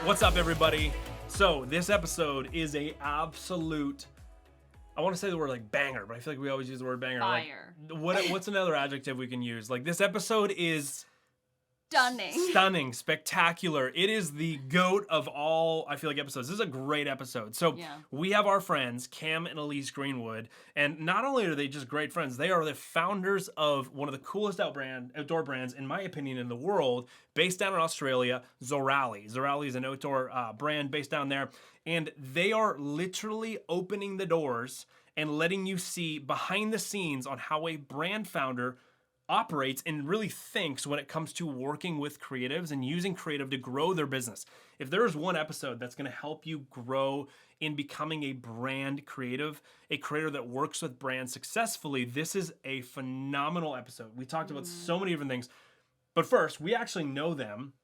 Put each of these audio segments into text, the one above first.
What's up, everybody? So this episode is a absolute, I want to say the word like banger, but I feel like we always use the word banger. Fire. Like, what's another adjective we can use? Like, this episode is stunning, spectacular. It is the GOAT of all, I feel like, episodes. This is a great episode. So we have our friends, Cam and Elise Greenwood, and not only are they just great friends, they are the founders of one of the coolest outdoor brands, in my opinion, in the world, based down in Australia, Zorali. Zorali is an outdoor brand based down there, and they are literally opening the doors and letting you see behind the scenes on how a brand founder operates and really thinks when it comes to working with creatives and using creative to grow their business. If there is one episode that's going to help you grow in becoming a brand creative, a creator that works with brands successfully, this is a phenomenal episode. We talked about so many different things, but first, we actually know them.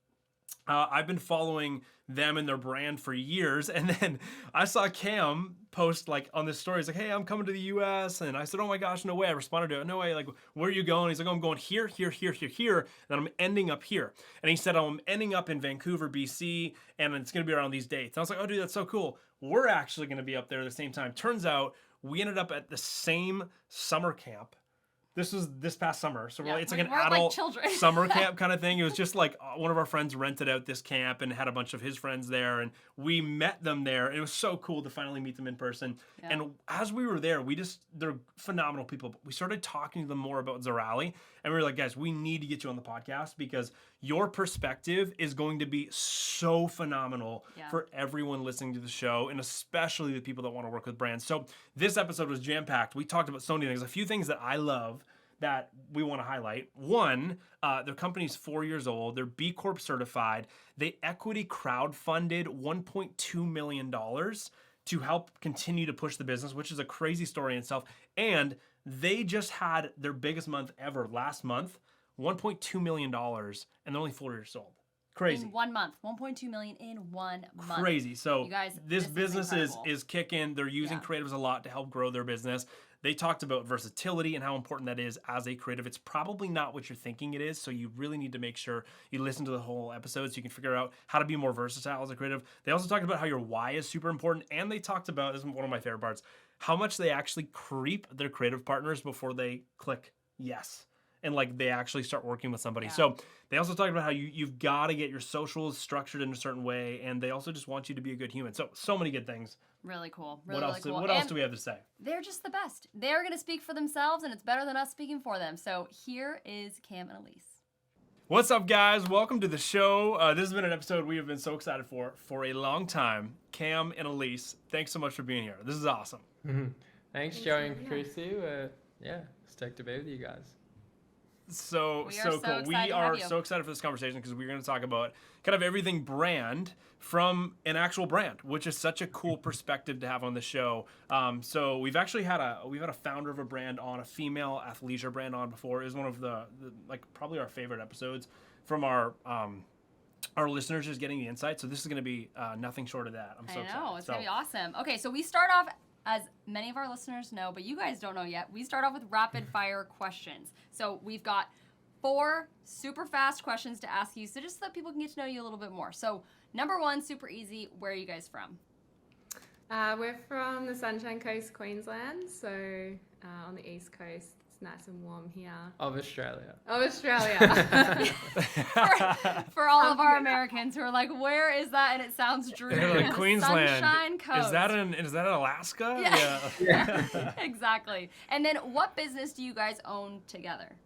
I've been following them and their brand for years, and then I saw Cam post like on this story. He's like, "Hey, I'm coming to the U.S." and I said, "Oh my gosh, no way!" I responded to it, "No way! Like, where are you going?" He's like, "Oh, I'm going here, here, here, here, here, and then I'm ending up here." And he said, "Oh, I'm ending up in Vancouver, BC, and it's gonna be around these dates." And I was like, "Oh, dude, that's so cool. We're actually gonna be up there at the same time." Turns out we ended up at the same summer camp. This was this past summer, so it's like an adult summer camp kind of thing. It was just like one of our friends rented out this camp and had a bunch of his friends there, and we met them there. And it was so cool to finally meet them in person. Yeah. And as we were there, they're phenomenal people. We started talking to them more about Zorali, and we were like, guys, we need to get you on the podcast because your perspective is going to be so phenomenal for everyone listening to the show, and especially the people that want to work with brands. So this episode was jam-packed. We talked about so many things. A few things that I love that we want to highlight. One, their company's 4 years old. They're B-Corp Certified. They equity crowdfunded $1.2 million to help continue to push the business, which is a crazy story in itself. And they just had their biggest month ever last month, $1.2 million, and they're only 4 years old. Crazy. In 1 month. 1.2 million in 1 month. Crazy. So you guys, this business is kicking. They're using creatives a lot to help grow their business. They talked about versatility and how important that is as a creative. It's probably not what you're thinking it is, so you really need to make sure you listen to the whole episode so you can figure out how to be more versatile as a creative. They also talked about how your why is super important, and they talked about, this is one of my favorite parts, how much they actually creep their creative partners before they click yes. And like they actually start working with somebody. So they also talked about how you've got to get your socials structured in a certain way, and they also just want you to be a good human. So many good things. Really cool. What else do we have to say? They're just the best. They're going to speak for themselves, and it's better than us speaking for them. So here is Cam and Elise. What's up, guys? Welcome to the show. This has been an episode we have been so excited for a long time. Cam and Elise, thanks so much for being here. This is awesome. Mm-hmm. Thanks, Joe and Chrissy. Stoked to be with you guys. So cool. We are so excited for this conversation because we're going to talk about kind of everything brand from an actual brand, which is such a cool perspective to have on the show. So we've actually had a founder of a brand on, a female athleisure brand on before. It was one of the like probably our favorite episodes from our listeners just getting the insight. So this is going to be nothing short of that. I'm so excited. I know, it's going to be awesome. Okay, so we start off, as many of our listeners know, but you guys don't know yet, we start off with rapid fire questions. So we've got 4 super fast questions to ask you, so just so that people can get to know you a little bit more. So number 1, super easy, where are you guys from? We're from the Sunshine Coast, Queensland, so on the east coast. It's nice and warm here. Of Australia. For all of our Americans who are like, where is that? And it sounds dreary. Like Queensland. Sunshine Coast. Is that in Alaska? Yeah. Exactly. And then what business do you guys own together?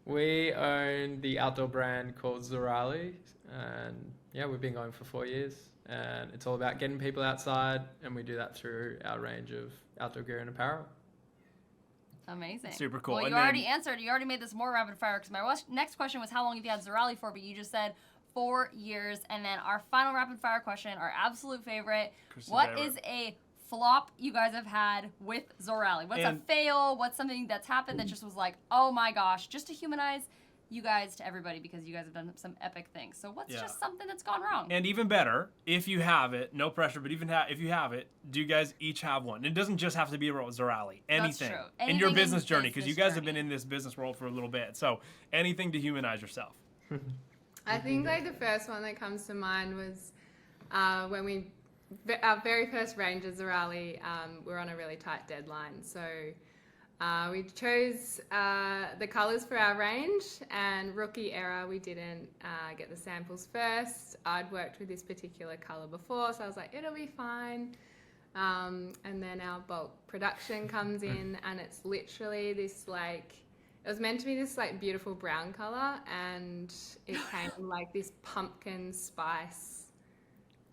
We own the outdoor brand called Zorali, and we've been going for 4 years, and it's all about getting people outside, and we do that through our range of outdoor gear and apparel. Amazing. Super cool. Well, you already answered. You already made this more rapid fire because my next question was how long have you had Zorali for, but you just said 4 years. And then our final rapid fire question, our absolute favorite. What is a flop you guys have had with Zorali? What's a fail? What's something that's happened that just was like, oh my gosh, just to humanize you guys to everybody because you guys have done some epic things. So what's just something that's gone wrong? And even better, if you have it, no pressure, but even if you have it, do you guys each have one? It doesn't just have to be about Zorali. Anything. That's true. In your business journey, because you guys have been in this business world for a little bit. So anything to humanize yourself. I think like the first one that comes to mind was when our very first range of Zorali, we were on a really tight deadline. So we chose the colours for our range, and rookie error, we didn't get the samples first. I'd worked with this particular colour before, so I was like, it'll be fine. And then our bulk production comes in, and it's literally this like, it was meant to be this like beautiful brown colour, and it came like this pumpkin spice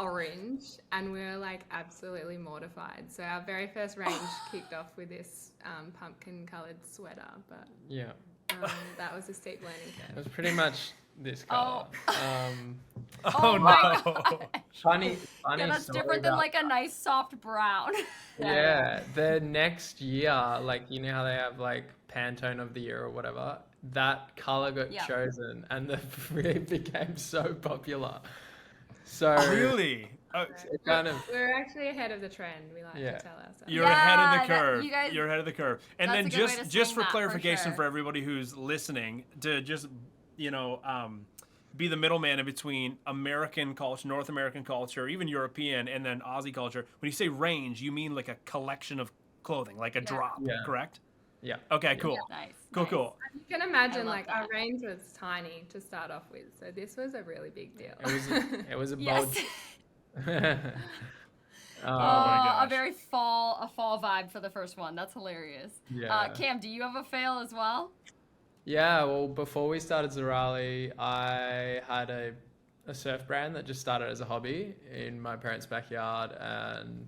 orange, and we were like absolutely mortified. So our very first range kicked off with this pumpkin coloured sweater, but that was a steep learning curve. It was pretty much this colour. Oh my God. Funny Yeah, that's different than like a nice soft brown. Yeah, the next year, like, you know how they have like Pantone of the year or whatever, that colour got chosen, and it became so popular. So really, we're actually ahead of the trend. We like to tell ourselves. You're ahead of the curve. You're ahead of the curve. And then just for that, clarification for everybody who's listening, to just be the middleman in between American culture, North American culture, even European, and then Aussie culture. When you say range, you mean like a collection of clothing, like a drop, correct? Yeah. Okay, cool. Yeah. Nice. Cool. You can imagine, like, our range was tiny to start off with, so this was a really big deal. It was a bold. Oh my gosh. A very fall vibe for the first one. That's hilarious. Yeah. Cam, do you have a fail as well? Yeah, well, before we started Zorali, I had a surf brand that just started as a hobby in my parents' backyard, and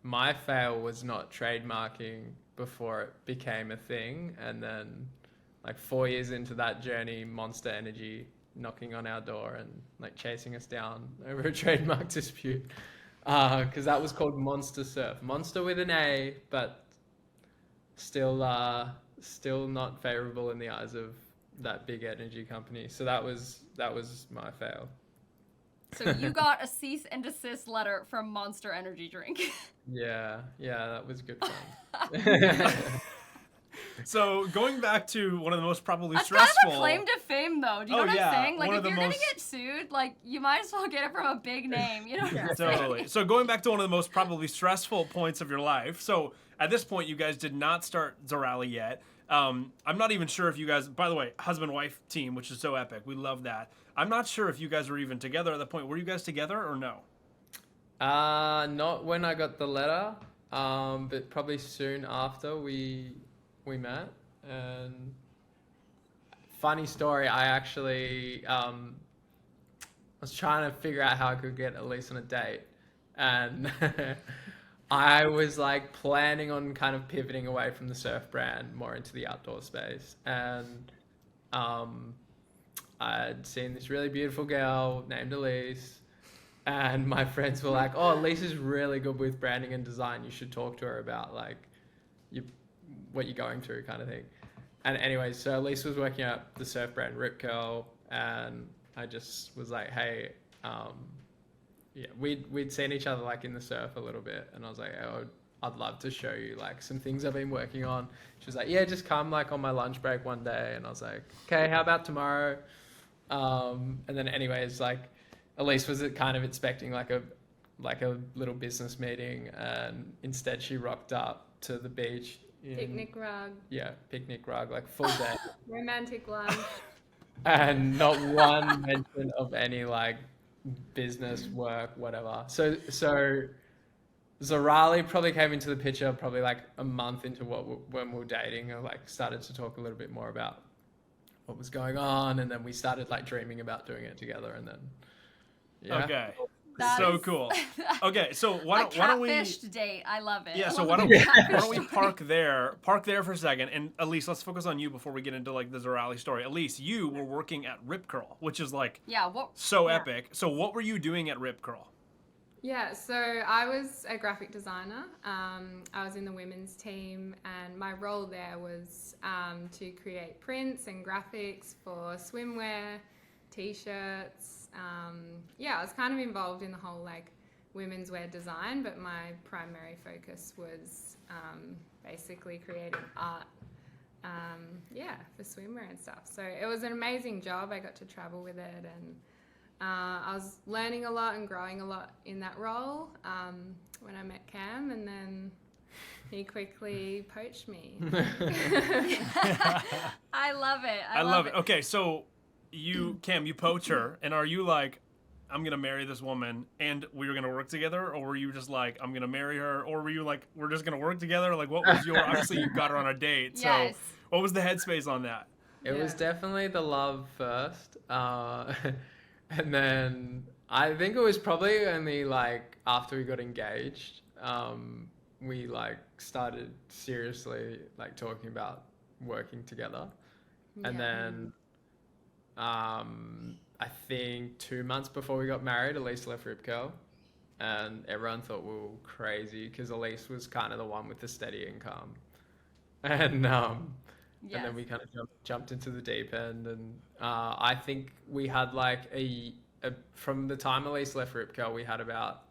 my fail was not trademarking before it became a thing. And then like 4 years into that journey, Monster Energy knocking on our door and like chasing us down over a trademark dispute, because that was called Monster Surf. Monster with an A, but still not favorable in the eyes of that big energy company. So that was my fail. So you got a cease and desist letter from Monster Energy Drink. Yeah, that was good fun. So going back to one of the most probably That's stressful. kind of a claim to fame, though. Do you know what I'm saying? Like, if you're gonna get sued, like, you might as well get it from a big name. You know what I'm saying? Totally. So going back to one of the most probably stressful points of your life. So at this point, you guys did not start Zorali yet. I'm not even sure if you guys, by the way, husband-wife team, which is so epic. We love that. I'm not sure if you guys were even together at that point. Were you guys together or no? Not when I got the letter, but probably soon after we met. And funny story, I actually was trying to figure out how I could get Elise on a date, and I was like planning on kind of pivoting away from the surf brand more into the outdoor space. And I'd seen this really beautiful girl named Elise, and my friends were like, oh, Elise is really good with branding and design. You should talk to her about like what you're going through kind of thing. And anyway, so Elise was working at the surf brand Rip Curl, and I just was like, hey, we'd seen each other like in the surf a little bit, and I was like, oh, I'd love to show you like some things I've been working on. She was like, yeah, just come like on my lunch break one day. And I was like, okay, how about tomorrow? And then anyways, like Elise was kind of expecting like a little business meeting, and instead she rocked up to the beach. Picnic rug. Yeah, picnic rug, like full day. Romantic lunch. And not one mention of any like business work, whatever. So Zorali probably came into the picture probably like a month into when we were dating. I like started to talk a little bit more about what was going on, and then we started like dreaming about doing it together, and then Okay. So cool. Okay, so why don't we date? I love it. Yeah, so why don't we park there for a second, and Elise, let's focus on you before we get into like the Zorali story. Elise, you were working at Rip Curl, which is like epic. So what were you doing at Rip Curl? Yeah, so I was a graphic designer. I was in the women's team, and my role there was to create prints and graphics for swimwear, t-shirts. I was kind of involved in the whole like women's wear design, but my primary focus was basically creating art for swimwear and stuff. So it was an amazing job. I got to travel with it, and I was learning a lot and growing a lot in that role when I met Cam, and then he quickly poached me. I love it. I love it. Okay, so Cam, you poach her, and are you like, I'm gonna marry this woman and we're gonna work together, or were you just like, I'm gonna marry her, or were you like, we're just gonna work together? Like, what was your? Obviously, you got her on a date, so Yes. what was the headspace on that? It was definitely the love first, and then I think it was probably only like after we got engaged, we like started seriously like talking about working together, and then I think 2 months before we got married, Elise left Rip Curl, and everyone thought we were crazy because Elise was kind of the one with the steady income, and then we kind of jumped into the deep end, and I think we had like from the time Elise left Rip Curl, we had about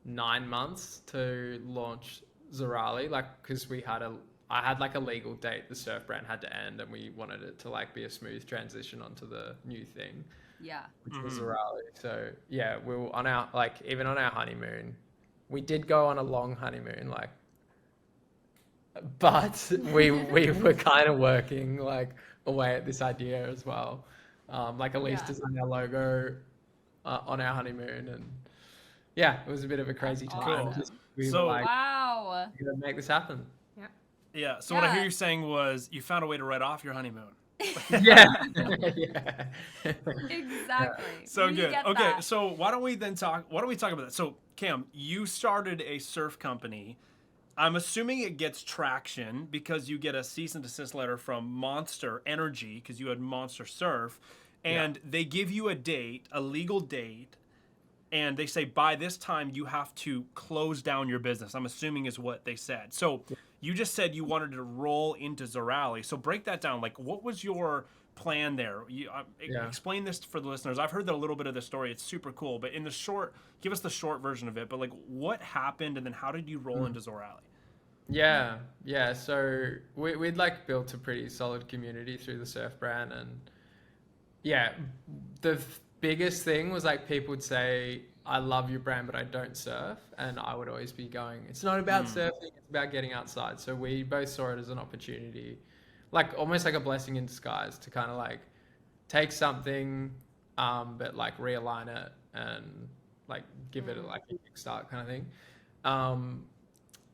9 months to launch Zorali, like because I had like a legal date the surf brand had to end, and we wanted it to like be a smooth transition onto the new thing. Yeah. Which was Zorali. So yeah, we were on our even on our honeymoon, we did go on a long honeymoon, but we were kind of working like away at this idea as well. Like Elise designed our logo on our honeymoon, and yeah, it was a bit of a crazy time. Awesome. We So were like, wow. we're gonna make this happen. Yeah. So what I hear you saying was you found a way to write off your honeymoon. Yeah. Exactly. So We good. get Okay, that. so why don't we talk about that? So Cam, you started a surf company. I'm assuming it gets traction because you get a cease and desist letter from Monster Energy because you had Monster Surf, and they give you a date, a legal date, and they say by this time you have to close down your business. I'm assuming is what they said. So you just said you wanted to roll into Zorali. So break that down. Like, what was your plan there? Explain this for the listeners. I've heard a little bit of the story. It's super cool. But in the short, give us the short version of it. But like, what happened, and then how did you roll into Zorali? Yeah. So we'd like built a pretty solid community through the surf brand, and the biggest thing was like people would say, I love your brand, but I don't surf. And I would always be going, it's not about surfing, it's about getting outside. So we both saw it as an opportunity, like almost like a blessing in disguise to kind of like take something, but like realign it and like give it like a kickstart kind of thing.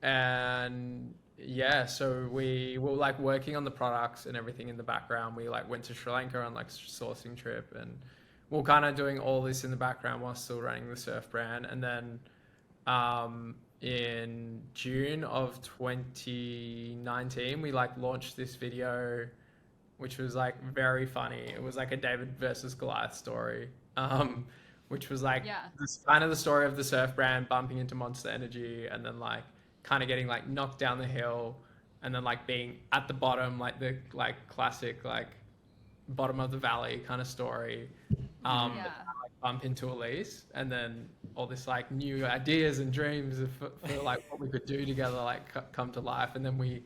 And yeah, so we were like working on the products and everything in the background. We like went to Sri Lanka on like a sourcing trip, and we're kind of doing all this in the background while still running the surf brand. And then in June of 2019, we like launched this video, which was like very funny. It was like a David versus Goliath story, which was like this kind of the story of the surf brand bumping into Monster Energy, and then like kind of getting like knocked down the hill, and then like being at the bottom, like the like classic like bottom of the valley kind of story. Like, bump into Elise, and then all this like new ideas and dreams for like what we could do together like come to life. And then we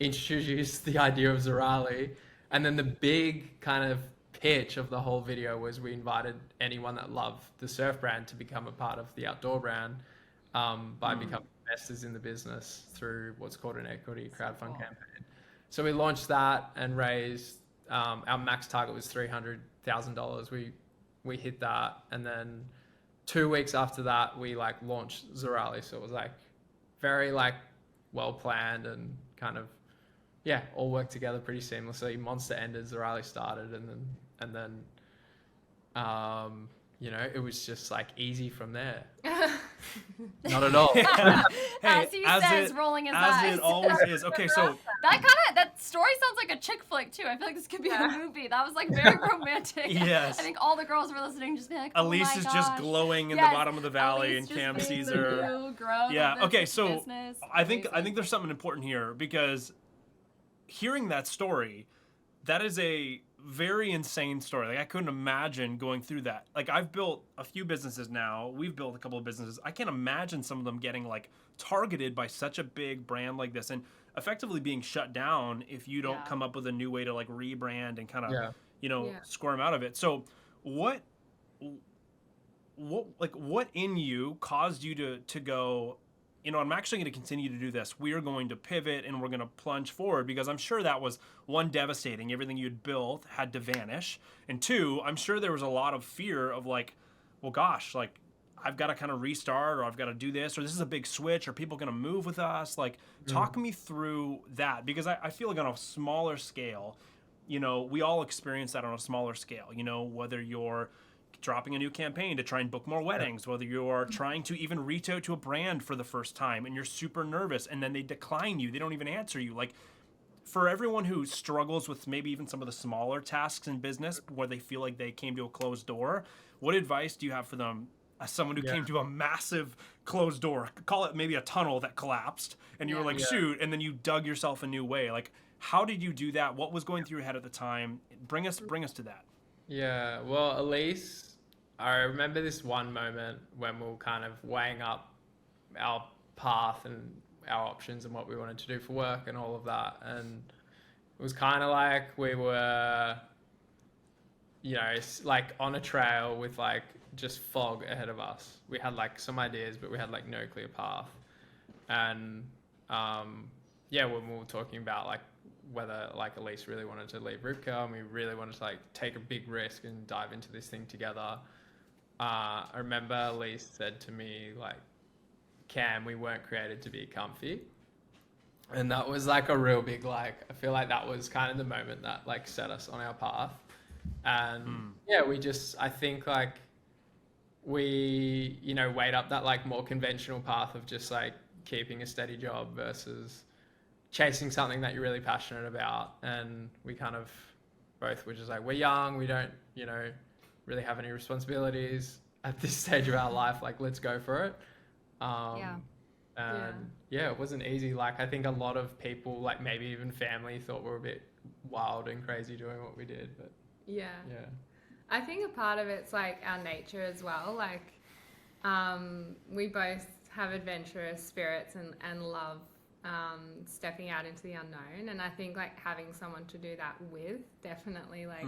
introduced the idea of Zorali, and then the big kind of pitch of the whole video was we invited anyone that loved the surf brand to become a part of the outdoor brand by becoming investors in the business through what's called an equity crowdfund campaign. So we launched that and raised our max target was $300,000. We hit that, and then 2 weeks after that we like launched Zorali. So it was like very like well planned and kind of all worked together pretty seamlessly. Monster ended, Zorali started, and then you know, it was just like easy from there. Not at all. Hey, as he says, rolling his eyes. As it always is. Okay, so that story sounds like a chick flick too. I feel like this could be a movie. That was like very romantic. Yes. I think all the girls were listening, just being like, Elise oh my is gosh. just glowing in the bottom of the valley, Elise and Cam just sees being the her. new growth Yeah. of Okay. this So business. I think there's something important here, because hearing that story, that is a very insane story. Like, I couldn't imagine going through that. Like, I've built a few businesses now. We've built a couple of businesses. I can't imagine some of them getting like targeted by such a big brand like this and effectively being shut down if you don't come up with a new way to like rebrand and kind of, you know, squirm out of it. So what what in you caused you to go, I'm actually going to continue to do this. We are going to pivot and we're going to plunge forward, because I'm sure that was, one, devastating. Everything you'd built had to vanish. And two, I'm sure there was a lot of fear of like, well, gosh, like I've got to kind of restart, or I've got to do this, or this is a big switch. Are people going to move with us? Like, talk me through that, because I feel like on a smaller scale, we all experience that on a smaller scale, whether you're dropping a new campaign to try and book more weddings, whether you're trying to even reach out to a brand for the first time and you're super nervous and then they decline you, they don't even answer you. Like, for everyone who struggles with maybe even some of the smaller tasks in business where they feel like they came to a closed door, what advice do you have for them as someone who came to a massive closed door, call it maybe a tunnel that collapsed, and you were like, shoot, and then you dug yourself a new way? Like, how did you do that? What was going through your head at the time? Bring us to that. Yeah, well, Elise, I remember this one moment when we were kind of weighing up our path and our options and what we wanted to do for work and all of that. And it was kind of like we were, like on a trail with like just fog ahead of us. We had like some ideas, but we had like no clear path. And when we were talking about like whether like Elise really wanted to leave Ripka and we really wanted to like take a big risk and dive into this thing together. I remember Elise said to me like, Cam, we weren't created to be comfy. And that was like a real big, like, I feel like that was kind of the moment that like set us on our path. And I think like we, weighed up that like more conventional path of just like keeping a steady job versus chasing something that you're really passionate about. And we kind of both were just like, we're young, we don't, really have any responsibilities at this stage of our life. Like, let's go for it. It wasn't easy. Like, I think a lot of people, like maybe even family, thought we were a bit wild and crazy doing what we did. But I think a part of it's like our nature as well. Like, we both have adventurous spirits and love stepping out into the unknown, and I think like having someone to do that with definitely like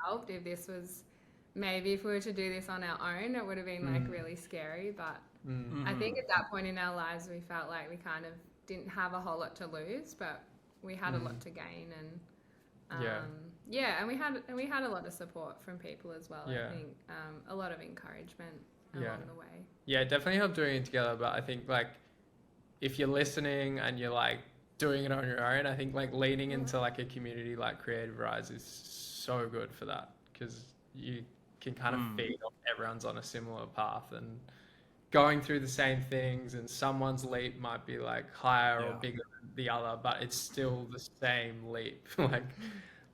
helped. If we were to do this on our own, it would have been like really scary, but I think at that point in our lives we felt like we kind of didn't have a whole lot to lose, but we had a lot to gain. And and we had a lot of support from people as well. I think a lot of encouragement along the way. It definitely helped doing it together. But I think like if you're listening and you're like doing it on your own, I think like leaning into like a community like Creative Rise is so good for that, because you can kind of feed off everyone's on a similar path and going through the same things, and someone's leap might be like higher or bigger than the other, but it's still the same leap. Like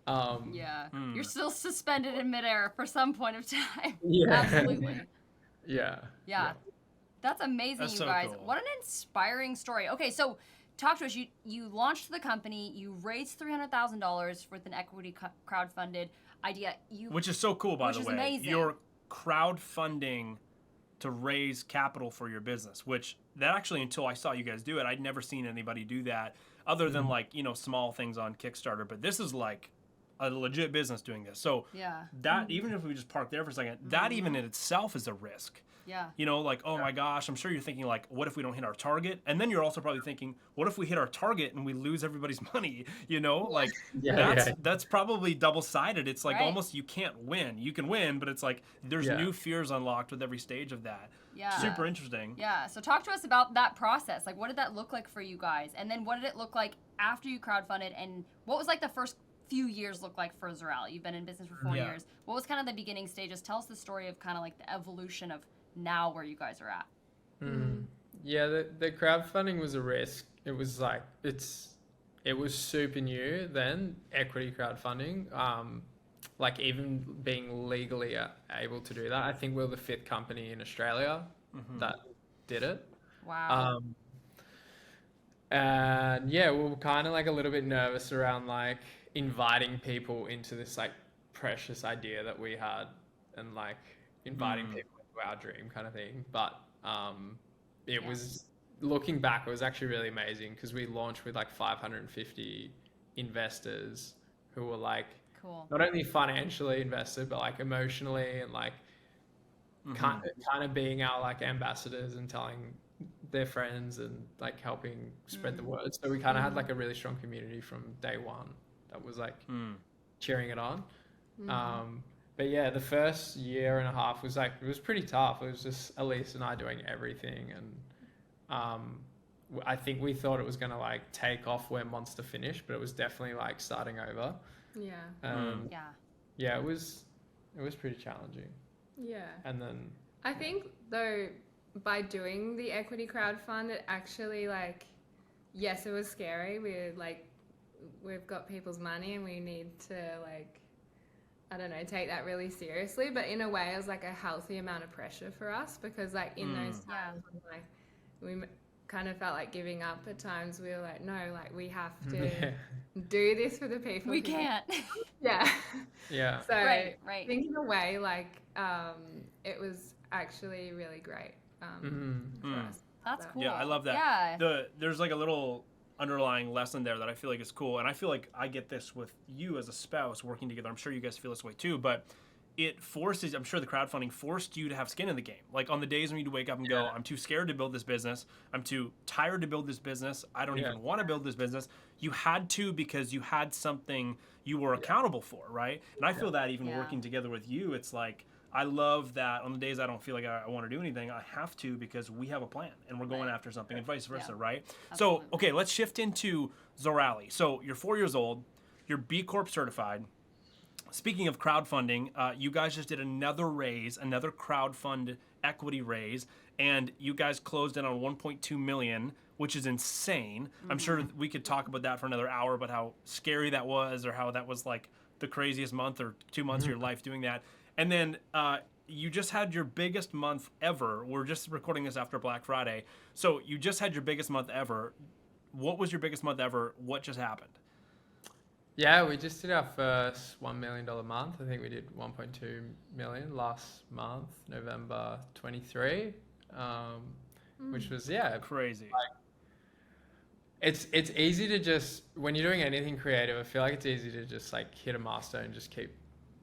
you're still suspended in midair for some point of time. Absolutely. That's amazing. That's you guys, cool. What an inspiring story. Okay, so talk to us. You launched the company, you raised $300,000 with an equity crowdfunded idea, which is so cool, by the way. Amazing. You're crowdfunding to raise capital for your business, which that actually, until I saw you guys do it, I'd never seen anybody do that other than like, small things on Kickstarter. But this is like a legit business doing this. So that, even if we just park there for a second, that even in itself is a risk. Like, oh my gosh, I'm sure you're thinking like, what if we don't hit our target? And then you're also probably thinking, what if we hit our target and we lose everybody's money? Like that's probably double-sided. It's like almost you can't win. You can win, but it's like there's new fears unlocked with every stage of that. Super interesting. So talk to us about that process. Like, what did that look like for you guys? And then what did it look like after you crowdfunded? And what was like the first few years look like for Zorali? You've been in business for 4 years. What was kind of the beginning stages? Tell us the story of kind of like the evolution of now where you guys are at. The crowdfunding was a risk. It was like it was super new then, equity crowdfunding. Like even being legally able to do that. I think we're the 5th company in Australia that did it. Wow. And we were kind of like a little bit nervous around like inviting people into this like precious idea that we had, and like inviting people into our dream kind of thing. But it was, looking back, it was actually really amazing, because we launched with like 550 investors who were like not only financially invested but like emotionally and like kind of being our like ambassadors and telling their friends and like helping spread the word. So we kind of had like a really strong community from day one that was like cheering it on. But yeah, the first year and a half was like, it was pretty tough. It was just Elise and I doing everything. And I think we thought it was going to like take off where Monster finished, but it was definitely like starting over. Yeah, it was pretty challenging. Yeah. And then I think though, by doing the equity crowdfund, it actually like, yes, it was scary. We've got people's money and we need to like, I don't know, take that really seriously. But in a way, it was like a healthy amount of pressure for us because like in those times, like we kind of felt like giving up at times. We were like, no, like we have to do this for the people. We can't. Yeah. Yeah. So right. I think in a way, like it was actually really great for us. That's cool. Yeah, I love that. Yeah. There's like a little underlying lesson there that I feel like is cool, and I feel like I get this with you as a spouse working together. I'm sure you guys feel this way too, but it forces, I'm sure the crowdfunding forced you to have skin in the game. Like on the days when you wake up and go, I'm too scared to build this business, I'm too tired to build this business, I don't even want to build this business. You had to because you had something you were accountable for, right? And I feel that even working together with you, it's like, I love that on the days I don't feel like I want to do anything, I have to because we have a plan and we're going after something and vice versa, right? Absolutely. So, okay, let's shift into Zorali. So you're 4 years old, you're B-Corp certified. Speaking of crowdfunding, you guys just did another raise, another crowdfund equity raise, and you guys closed in on 1.2 million, which is insane. I'm sure we could talk about that for another hour, about how scary that was or how that was like the craziest month or 2 months of your life doing that. And then you just had your biggest month ever. We're just recording this after Black Friday. So you just had your biggest month ever. What was your biggest month ever? What just happened? Yeah, we just did our first $1 million month. I think we did 1.2 million last month, November 23, which was, crazy. Like, it's easy to just, when you're doing anything creative, I feel like it's easy to just like hit a milestone and just keep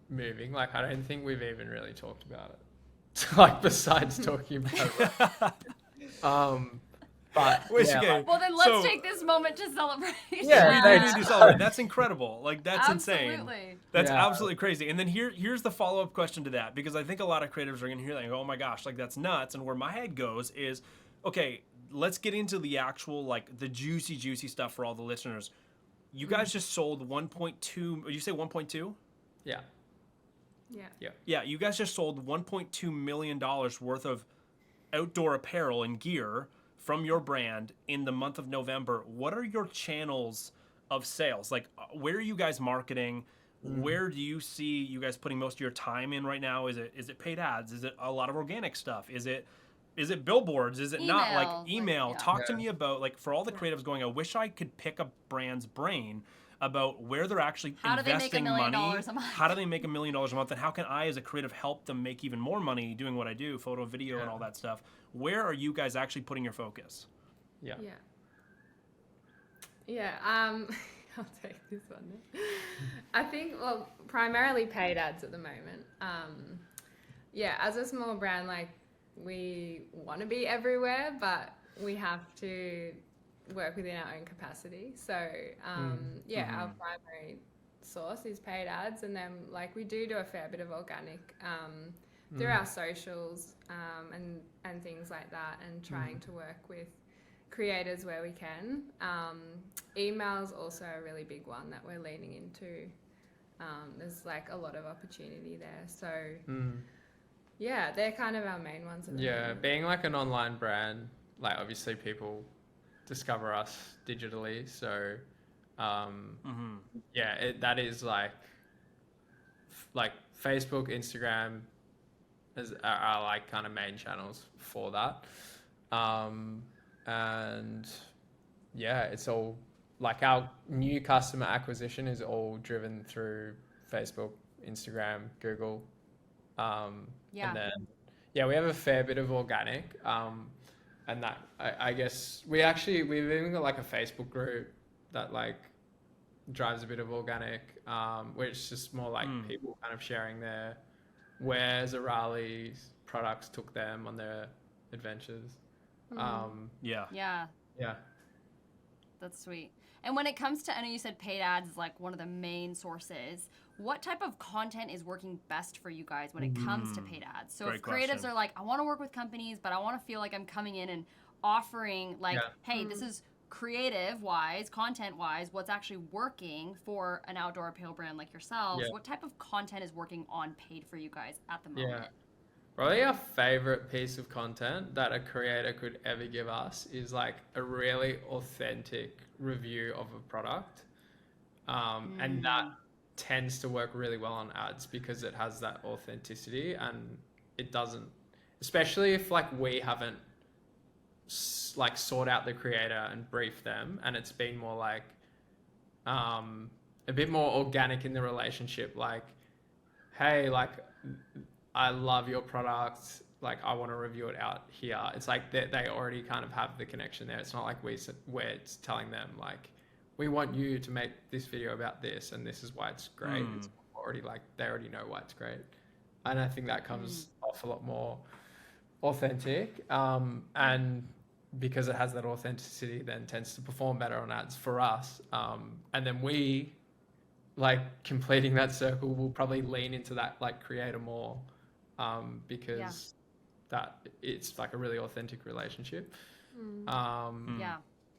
moving. Like, I don't think we've even really talked about it. Like, besides talking about it. But well, then let's take this moment to celebrate. Yeah, to celebrate. That's incredible. Like, that's insane. Absolutely. That's absolutely crazy. And then here's the follow-up question to that, because I think a lot of creatives are going to hear that and go, oh my gosh, like that's nuts. And where my head goes is, okay, let's get into the actual, like the juicy stuff for all the listeners. You guys just sold 1.2, did you say 1.2? Yeah. Yeah, you guys just sold $1.2 million worth of outdoor apparel and gear from your brand in the month of November. What are your channels of sales? Like, where are you guys marketing? Where do you see you guys putting most of your time in right now? Is it paid ads? Is it a lot of organic stuff? Is it billboards? Is it not like email? Talk to me about, like, for all the creatives going, I wish I could pick a brand's brain about where they're actually investing money. How do they make $1 million a month? And how can I, as a creative, help them make even more money doing what I do, photo, video, and all that stuff? Where are you guys actually putting your focus? Yeah. I'll take this one. I think, well, primarily paid ads at the moment. As a small brand, like, we want to be everywhere, but we have to work within our own capacity. So our primary source is paid ads, and then like we do a fair bit of organic through our socials and things like that, and trying to work with creators where we can. Email's also a really big one that we're leaning into. There's like a lot of opportunity there, so they're kind of our main ones at the moment. Being like an online brand, like obviously people discover us digitally, so that is like Facebook, Instagram are like kind of main channels for that, and it's all like our new customer acquisition is all driven through Facebook, Instagram, Google, and then we have a fair bit of organic. And that, I guess, we've even got like a Facebook group that like drives a bit of organic, where it's just more like people kind of sharing their where Zorali's products took them on their adventures. Yeah. That's sweet. And when it comes to, I know you said paid ads is like one of the main sources. What type of content is working best for you guys when it comes to paid ads? So if creatives are like, I want to work with companies, but I want to feel like I'm coming in and offering like, hey, this is creative-wise, content-wise, what's actually working for an outdoor apparel brand like yourselves. What type of content is working on paid for you guys at the moment? Probably our favorite piece of content that a creator could ever give us is like a really authentic review of a product. And that tends to work really well on ads because it has that authenticity, and it doesn't, especially if like we haven't like sought out the creator and briefed them, and it's been more like a bit more organic in the relationship, like, hey, like, I love your product, like I want to review it out here. It's like they already kind of have the connection there. It's not like we're telling them like, we want you to make this video about this and this is why it's great. It's already like, they already know why it's great. And I think that comes off a lot more authentic. And because it has that authenticity, then tends to perform better on ads for us. And then we, like, completing that circle, will probably lean into that like creator more, because that it's like a really authentic relationship.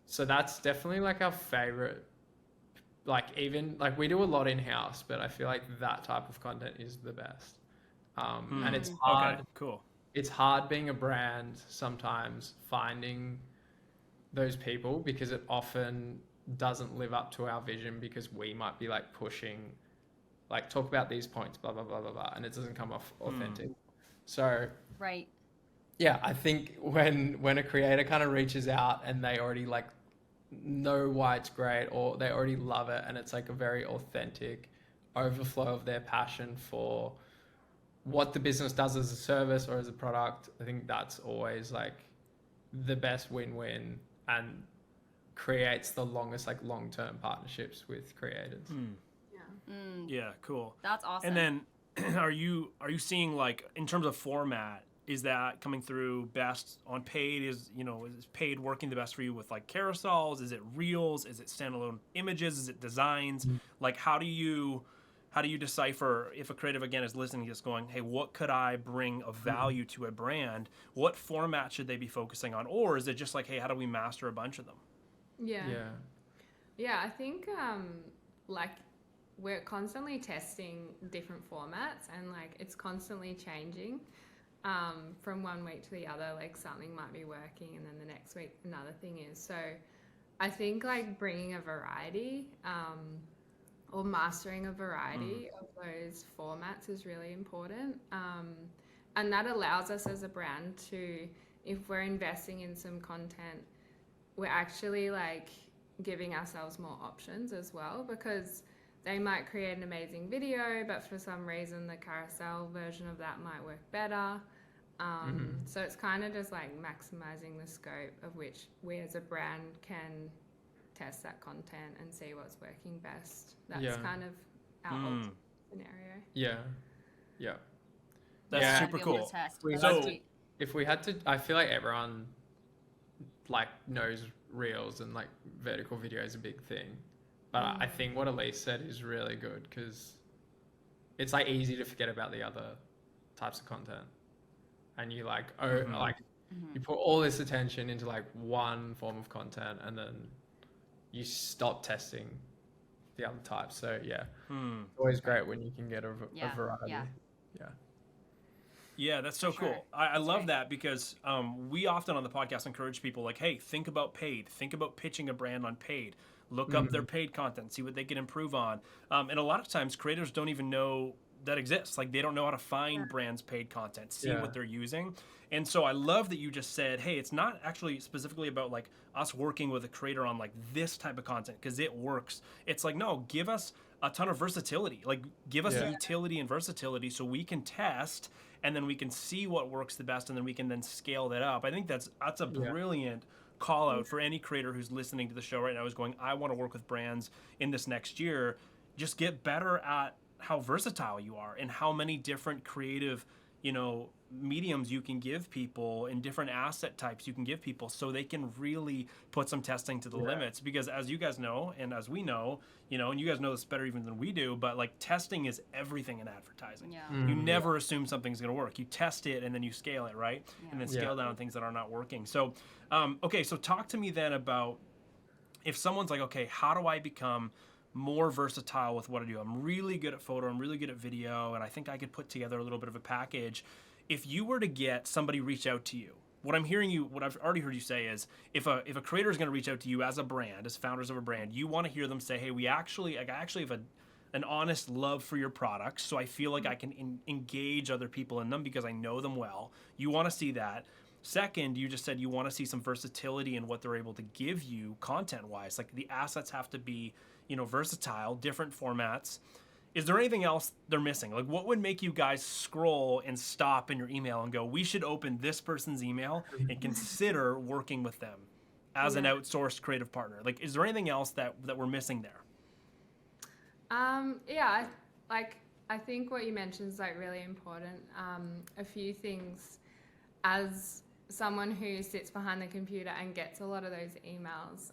So that's definitely like our favorite. Like, even like we do a lot in house, but I feel like that type of content is the best. And it's hard. Okay, cool. It's hard being a brand sometimes, finding those people, because it often doesn't live up to our vision, because we might be like pushing, like, talk about these points, blah, blah, blah, blah, blah, and it doesn't come off authentic. So yeah, I think when a creator kind of reaches out and they already like know why it's great, or they already love it, and it's like a very authentic overflow of their passion for what the business does as a service or as a product, I think that's always like the best win-win, and creates the longest like long-term partnerships with creators. Yeah, cool. That's awesome. And then are you seeing, like, in terms of format, is that coming through best on paid? Is paid working the best for you with like carousels? Is it reels? Is it standalone images? Is it designs? Like, how do you decipher if a creative, again, is listening, just going, hey, what could I bring of value to a brand? What format should they be focusing on? Or is it just like, hey, how do we master a bunch of them? Yeah, I think like we're constantly testing different formats, and like it's constantly changing from one week to the other. Like something might be working and then the next week another thing is. So I think like bringing a variety or mastering a variety of those formats is really important. And that allows us as a brand to, if we're investing in some content, we're actually like giving ourselves more options as well, because they might create an amazing video, but for some reason the carousel version of that might work better. So it's kind of just like maximizing the scope of which we as a brand can test that content and see what's working best. That's kind of our ultimate scenario. That's super cool. If we had to, I feel like everyone like knows reels and like vertical video is a big thing, but I think what Elise said is really good, because it's like easy to forget about the other types of content, and you like you put all this attention into like one form of content, and then you stop testing the other types. So it's always great when you can get a variety. Yeah, that's so cool. I love that, because we often on the podcast encourage people like, hey, think about paid. Think about pitching a brand on paid. Look up their paid content, see what they can improve on. And a lot of times creators don't even know that exists. Like, they don't know how to find brands' paid content, see what they're using. And so I love that you just said, hey, it's not actually specifically about like us working with a creator on like this type of content because it works. It's like, no, give us a ton of versatility. Like, give us utility and versatility so we can test, and then we can see what works the best, and then we can then scale that up. I think that's a brilliant call out for any creator who's listening to the show right now, is going, I want to work with brands in this next year. Just get better at how versatile you are and how many different creative, mediums you can give people and different asset types you can give people so they can really put some testing to the limits. Because as you guys know, and as we know, and you guys know this better even than we do, but like testing is everything in advertising. You never assume something's going to work. You test it and then you scale it, right? And then scale down things that are not working. So, so talk to me then about if someone's like, okay, how do I become more versatile with what I do? I'm really good at photo, I'm really good at video, and I think I could put together a little bit of a package. If you were to get somebody reach out to you, what I've already heard you say is, if a creator is going to reach out to you as a brand, as founders of a brand, you want to hear them say, hey, I actually have an honest love for your products, so I feel like I can engage other people in them because I know them well. You want to see that. Second, you just said you want to see some versatility in what they're able to give you content-wise. Like the assets have to be, versatile, different formats. Is there anything else they're missing? Like what would make you guys scroll and stop in your email and go, we should open this person's email and consider working with them as an outsourced creative partner? Like, is there anything else that we're missing there? I think what you mentioned is like really important. A few things as someone who sits behind the computer and gets a lot of those emails.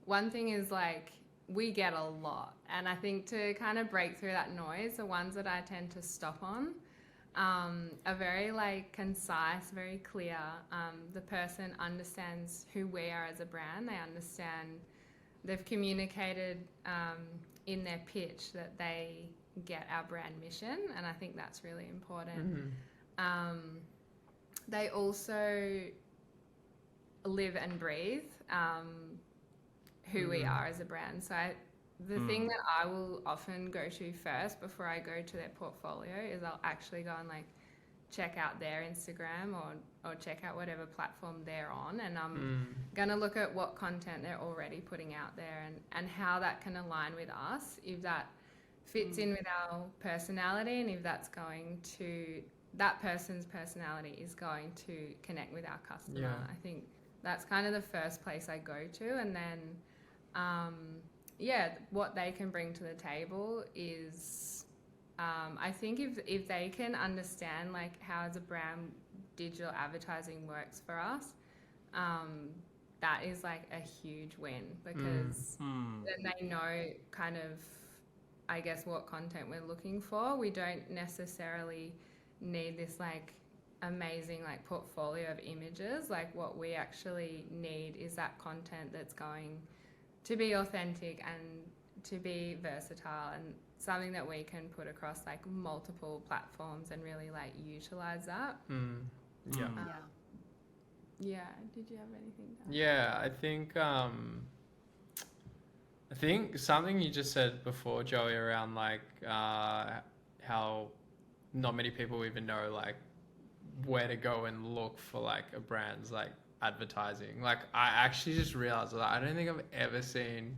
One thing is like, we get a lot, and I think to kind of break through that noise, the ones that I tend to stop on are very like concise, very clear. The person understands who we are as a brand. They understand, they've communicated in their pitch that they get our brand mission, and I think that's really important. They also live and breathe who we are as a brand. So the thing that I will often go to first before I go to their portfolio is I'll actually go and like check out their Instagram or check out whatever platform they're on, and I'm gonna look at what content they're already putting out there and how that can align with us, if that fits in with our personality, and if that's going to, that person's personality is going to connect with our customer. I think that's kind of the first place I go to, and then what they can bring to the table is, I think if they can understand like how as a brand digital advertising works for us, that is like a huge win, because then they know kind of, I guess, what content we're looking for. We don't necessarily need this like amazing like portfolio of images. Like what we actually need is that content that's going to be authentic and to be versatile, and something that we can put across like multiple platforms and really like utilize that. Did you have anything to add? I think something you just said before, Joey, around like how not many people even know like where to go and look for like a brand's like advertising. Like I actually just realized that I don't think I've ever seen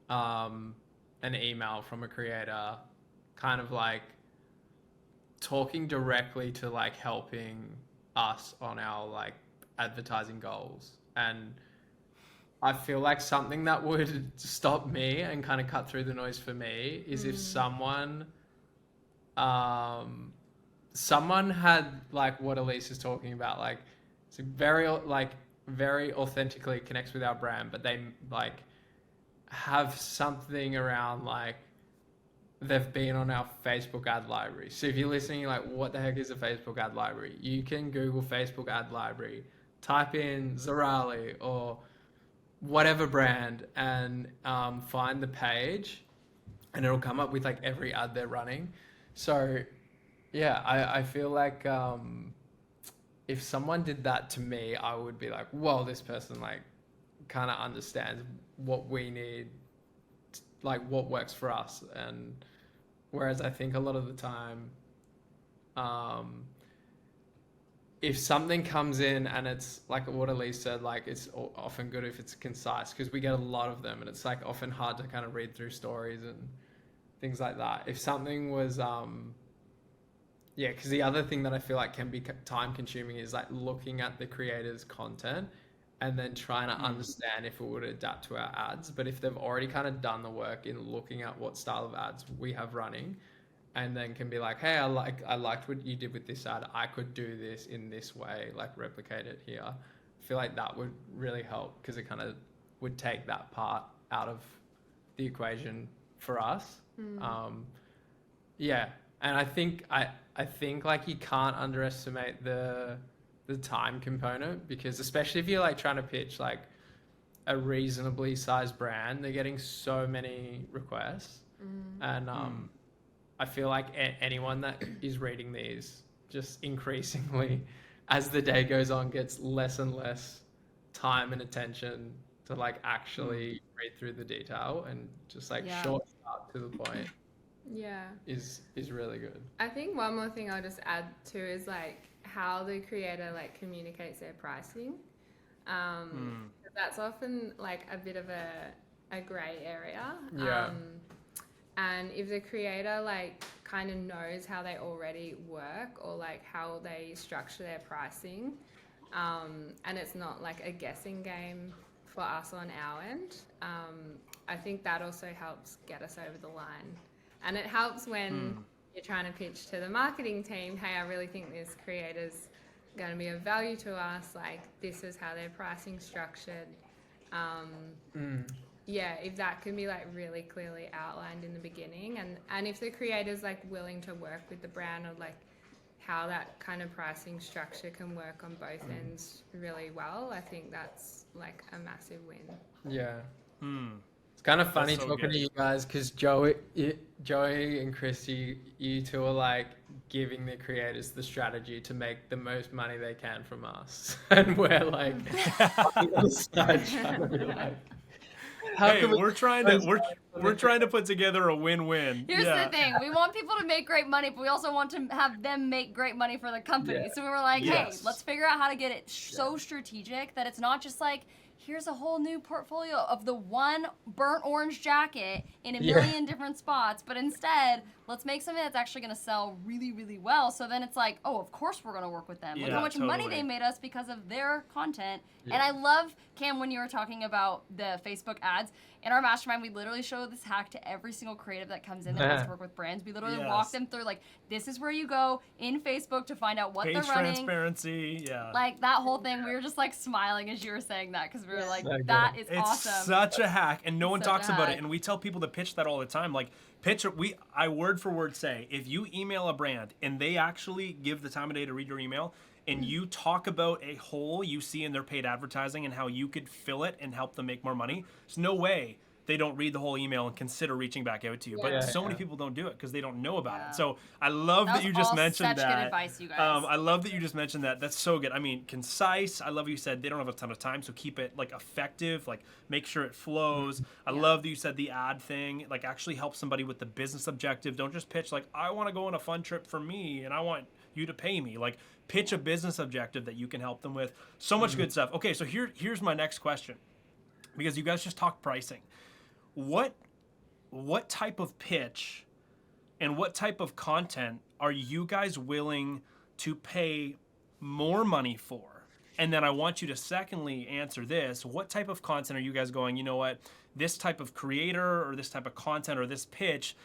an email from a creator kind of like talking directly to like helping us on our like advertising goals. And I feel like something that would stop me and kind of cut through the noise for me is if someone had like what Elise is talking about, like it's very authentically connects with our brand, but they like have something around like they've been on our Facebook ad library. So if you're listening, like what the heck is a Facebook ad library? You can Google Facebook ad library, type in Zorali or whatever brand, and find the page, and it'll come up with like every ad they're running. So yeah, I feel like if someone did that to me, I would be like, whoa, this person like kind of understands what we need, like what works for us. And whereas I think a lot of the time, if something comes in and it's like what Elise said, like it's often good if it's concise, because we get a lot of them and it's like often hard to kind of read through stories and things like that. If something was, because the other thing that I feel like can be time consuming is like looking at the creator's content and then trying to understand if it would adapt to our ads. But if they've already kind of done the work in looking at what style of ads we have running, and then can be like, hey, I liked what you did with this ad. I could do this in this way, like replicate it here. I feel like that would really help, because it kind of would take that part out of the equation for us. Yeah, and I think like you can't underestimate the time component, because especially if you're like trying to pitch like a reasonably sized brand, they're getting so many requests, and I feel like anyone that is reading these just increasingly as the day goes on gets less and less time and attention to like actually read through the detail, and just like short up to the point is really good. I think one more thing I'll just add to is like how the creator like communicates their pricing. That's often like a bit of a gray area. And if the creator like kind of knows how they already work, or like how they structure their pricing, and it's not like a guessing game for us on our end, I think that also helps get us over the line. And it helps when you're trying to pitch to the marketing team, hey, I really think this creator's going to be of value to us, like this is how their pricing structured. Yeah, if that can be like really clearly outlined in the beginning, and if the creator's like willing to work with the brand, or like how that kind of pricing structure can work on both ends really well, I think that's like a massive win. Yeah. It's kind of funny talking to you guys, because Joey and Christy, you two are like giving the creators the strategy to make the most money they can from us, and we're like on the side trying to be like, hey, we're trying to put together a win-win. Here's the thing: we want people to make great money, but we also want to have them make great money for the company. So we were like, hey, let's figure out how to get it so strategic that it's not just like, here's a whole new portfolio of the one burnt orange jacket in a million different spots, but instead, let's make something that's actually going to sell really, really well. So then it's like, oh, of course we're going to work with them. Look how much money they made us because of their content. And I love, Cam, when you were talking about the Facebook ads. In our mastermind, we literally show this hack to every single creative that comes in that wants to work with brands. We literally walk them through, like, this is where you go in Facebook to find out what Page they're running. transparency, Like, that whole thing, we were just, like, smiling as you were saying that, because we were like, that is awesome. It's such a hack, and no one talks about it. And we tell people to pitch that all the time. Like, I word for word say, if you email a brand and they actually give the time of day to read your email, and you talk about a hole you see in their paid advertising and how you could fill it and help them make more money, there's no way they don't read the whole email and consider reaching back out to you. But so many people don't do it because they don't know about it. So I love that you just mentioned that. Such good advice, you guys. I love that you just mentioned that. That's so good. I mean, concise. I love you said they don't have a ton of time, so keep it like effective. Like make sure it flows. I love that you said the ad thing. Like actually help somebody with the business objective. Don't just pitch like, I want to go on a fun trip for me and I want you to pay me. Like pitch a business objective that you can help them with. So much good stuff. Okay, so here's my next question, because you guys just talked pricing. What type of pitch and what type of content are you guys willing to pay more money for? And then I want you to secondly answer this. What type of content are you guys going, you know what, this type of creator or this type of content or this pitch,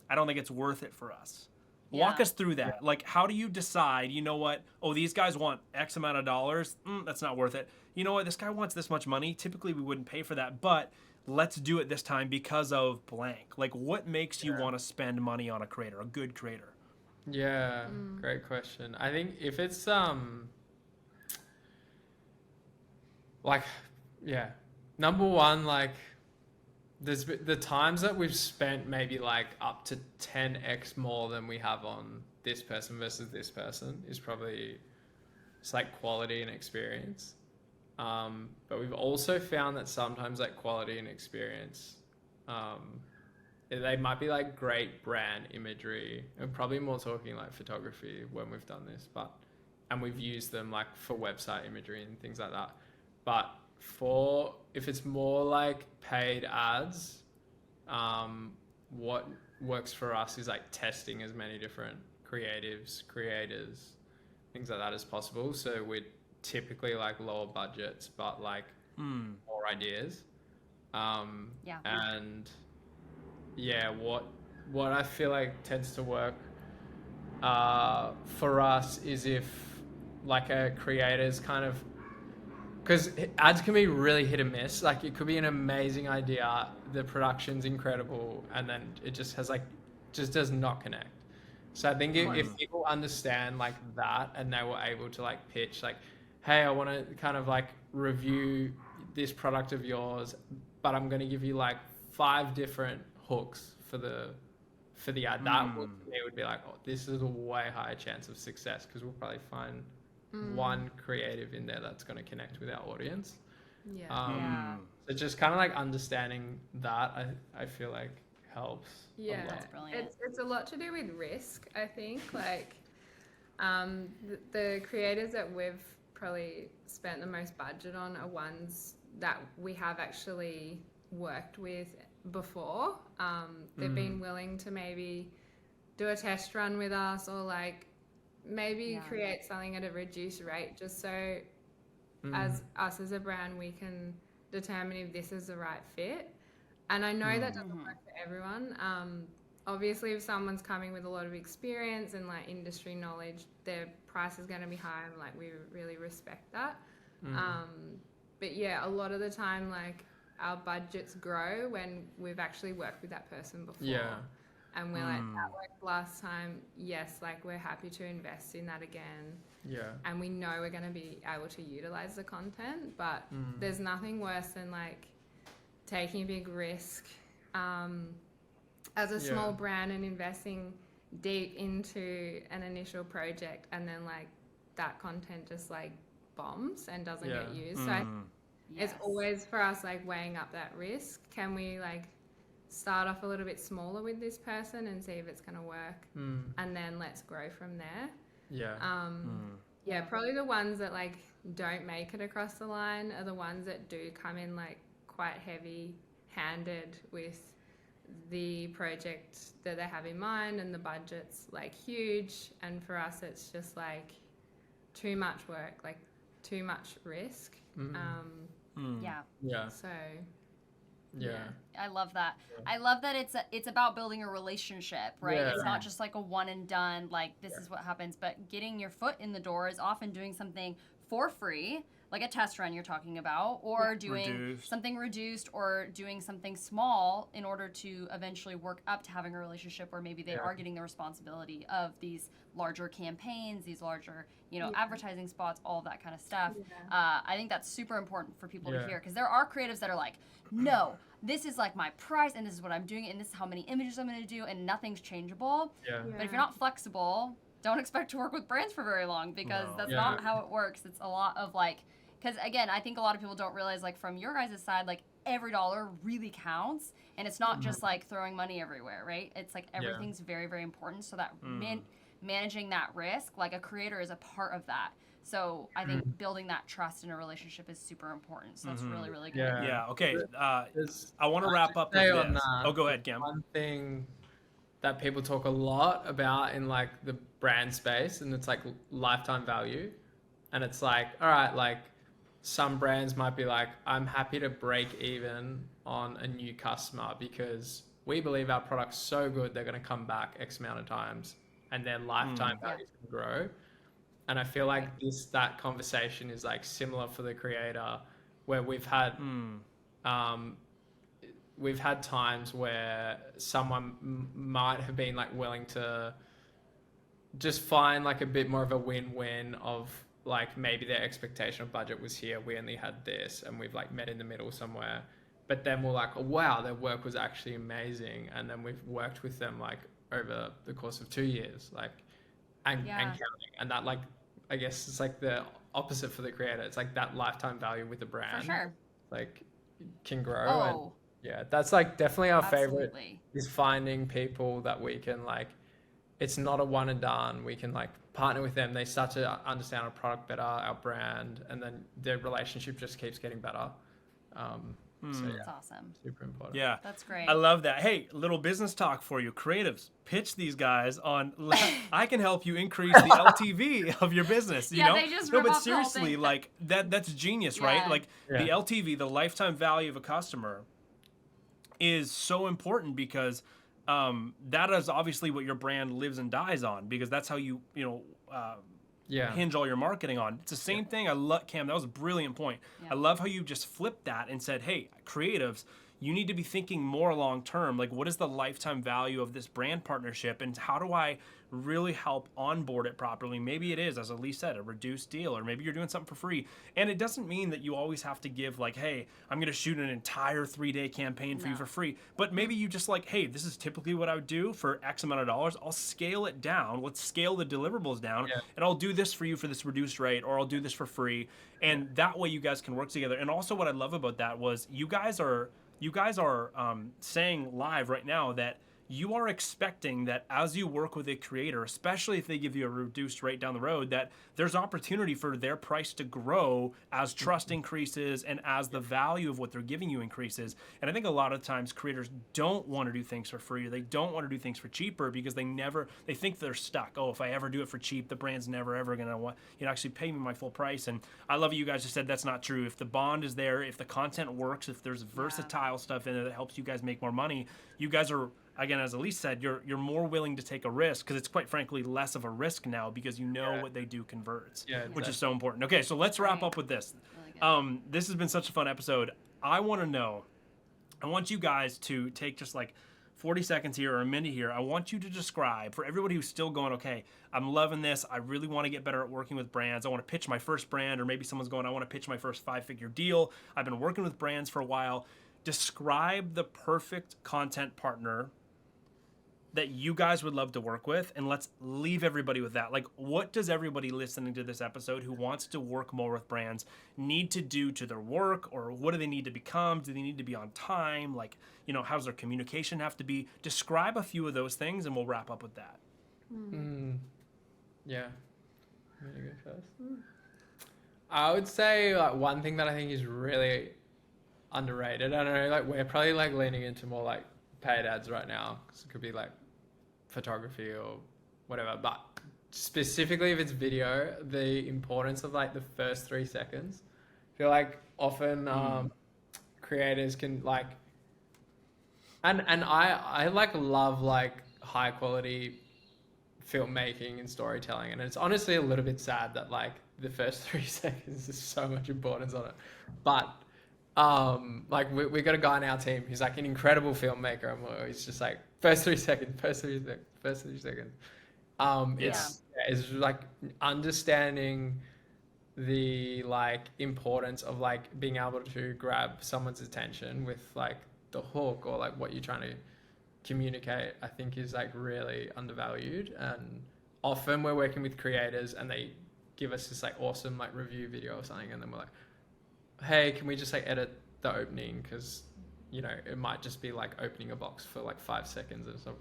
I don't think it's worth it for us. Walk us through that. Like, how do you decide, you know what, oh, these guys want X amount of dollars. That's not worth it. You know what, this guy wants this much money. Typically, we wouldn't pay for that, but let's do it this time because of blank. Like, what makes you want to spend money on a creator, a good creator? Yeah, great question. I think if it's number one, like there's the times that we've spent maybe like up to 10x more than we have on this person versus this person is probably it's like quality and experience. But we've also found that sometimes like quality and experience, they might be like great brand imagery, and probably more talking like photography when we've done this, and we've used them like for website imagery and things like that. But if it's more like paid ads, what works for us is like testing as many different creatives, creators, things like that as possible. So we'd typically like lower budgets, but like more ideas. And yeah, what I feel like tends to work for us is if like a creator's kind of, because ads can be really hit and miss. Like it could be an amazing idea, the production's incredible, and then it just has like, just does not connect. So I think if people understand like that, and they were able to like pitch like, hey, I want to kind of like review this product of yours, but I'm going to give you like 5 different hooks for the ad. That would be like, oh, this is a way higher chance of success, because we'll probably find one creative in there that's going to connect with our audience. So just kind of like understanding that, I feel like helps. Yeah, that's brilliant. It's a lot to do with risk, I think. Like the creators that we've probably spent the most budget on are ones that we have actually worked with before. They've been willing to maybe do a test run with us, or like maybe create something at a reduced rate, just so as us as a brand, we can determine if this is the right fit. And I know that doesn't work for everyone. Obviously, if someone's coming with a lot of experience and like industry knowledge, their price is going to be high, and like we really respect that. But yeah, a lot of the time, like our budgets grow when we've actually worked with that person before. Yeah. And we're like, that worked last time. Yes, like we're happy to invest in that again. Yeah. And we know we're going to be able to utilize the content, but there's nothing worse than like taking a big risk as a small brand and investing deep into an initial project, and then like that content just like bombs and doesn't get used. So it's always for us like weighing up that risk. Can we like start off a little bit smaller with this person and see if it's going to work, and then let's grow from there. Probably the ones that like don't make it across the line are the ones that do come in like quite heavy handed with the project that they have in mind, and the budget's like huge, and for us it's just like too much work, like too much risk. So I love that. I love that it's about building a relationship, right? It's not just like a one and done, like this is what happens, but getting your foot in the door is often doing something for free, like a test run you're talking about, or doing something reduced, or doing something small in order to eventually work up to having a relationship where maybe they are getting the responsibility of these larger campaigns, these larger, advertising spots, all of that kind of stuff. I think that's super important for people to hear, because there are creatives that are like, no, this is like my price, and this is what I'm doing, and this is how many images I'm going to do, and nothing's changeable. But if you're not flexible, don't expect to work with brands for very long, because that's not how it works. It's a lot of like, because again, I think a lot of people don't realize, like from your guys' side, like every dollar really counts, and it's not just like throwing money everywhere, right? It's like everything's very, very important, so that managing that risk, like a creator is a part of that. So I think building that trust in a relationship is super important. So that's really, really good. Okay. I want to wrap up with this. Oh, go ahead, Cam. One thing that people talk a lot about in like the brand space, and it's like lifetime value. And it's like, all right, like some brands might be like, I'm happy to break even on a new customer because we believe our product's so good they're going to come back X amount of times, and their lifetime value can grow. And I feel like that conversation is like similar for the creator, where we've had times where someone might have been like willing to just find like a bit more of a win-win of like maybe their expectation of budget was here, we only had this, and we've like met in the middle somewhere. But then we're like, oh, wow, their work was actually amazing, and then we've worked with them like over the course of 2 years, like and counting. And that, like, I guess it's like the opposite for the creator. It's like that lifetime value with the brand, For sure. like can grow. And that's like definitely our favorite, is finding people that we can like, it's not a one and done. We can like partner with them. They start to understand our product better, our brand, and then their relationship just keeps getting better. So, That's awesome. Super important. Yeah. That's great. I love that. Hey, little business talk for you. Creatives, pitch these guys on, I can help you increase the LTV of your business, you know? they just No, rip but off the whole seriously, thing. like, that's genius, right? Like, the LTV, the lifetime value of a customer, is so important because that is obviously what your brand lives and dies on, because that's how you hinge all your marketing on. It's the same thing. I love, Cam, that was a brilliant point. I love how you just flipped that and said, hey, creatives, you need to be thinking more long term. Like, what is the lifetime value of this brand partnership, and how do I really help onboard it properly? Maybe it is, as Elise said, a reduced deal, or maybe you're doing something for free. And it doesn't mean that you always have to give, like, hey, I'm going to shoot an entire 3-day campaign for you for free. But maybe you just like, hey, this is typically what I would do for X amount of dollars. I'll scale it down. Let's scale the deliverables down, and I'll do this for you for this reduced rate, or I'll do this for free. And that way you guys can work together. And also what I love about that was you guys are saying live right now that you are expecting that as you work with a creator, especially if they give you a reduced rate down the road, that there's opportunity for their price to grow as trust increases and as the value of what they're giving you increases. And I think a lot of times creators don't want to do things for free, or they don't want to do things for cheaper because they think they're stuck. Oh, if I ever do it for cheap, the brand's never ever going to want, actually pay me my full price. And I love you guys just said that's not true. If the bond is there, if the content works, if there's versatile stuff in it that helps you guys make more money, you guys are, again, as Elise said, you're more willing to take a risk, because it's quite frankly less of a risk now because you know what they do converts, which is so important. Okay, so let's wrap up with this. Really this has been such a fun episode. I want you guys to take just like 40 seconds here or a minute here. I want you to describe, for everybody who's still going, okay, I'm loving this, I really want to get better at working with brands, I want to pitch my first brand, or maybe someone's going, I want to pitch my first 5-figure deal, I've been working with brands for a while. Describe the perfect content partner that you guys would love to work with, and let's leave everybody with that. Like, what does everybody listening to this episode who wants to work more with brands need to do to their work, or what do they need to become? Do they need to be on time? Like, how does their communication have to be? Describe a few of those things, and we'll wrap up with that. Yeah. I'm gonna go first. I would say like one thing that I think is really underrated. I don't know, like we're probably like leaning into more like paid ads right now, because it could be like photography or whatever, but specifically if it's video, the importance of like the first 3 seconds. I feel like often creators can like, and I like love like high quality filmmaking and storytelling, and it's honestly a little bit sad that like the first 3 seconds is so much importance on it. But like we got a guy in our team who's like an incredible filmmaker, and he's just like first 3 seconds. It's like understanding the like importance of like being able to grab someone's attention with like the hook, or like what you're trying to communicate, I think is like really undervalued. And often we're working with creators and they give us this like awesome like review video or something, and then we're like, hey, can we just like edit the opening, because it might just be like opening a box for like 5 seconds, and so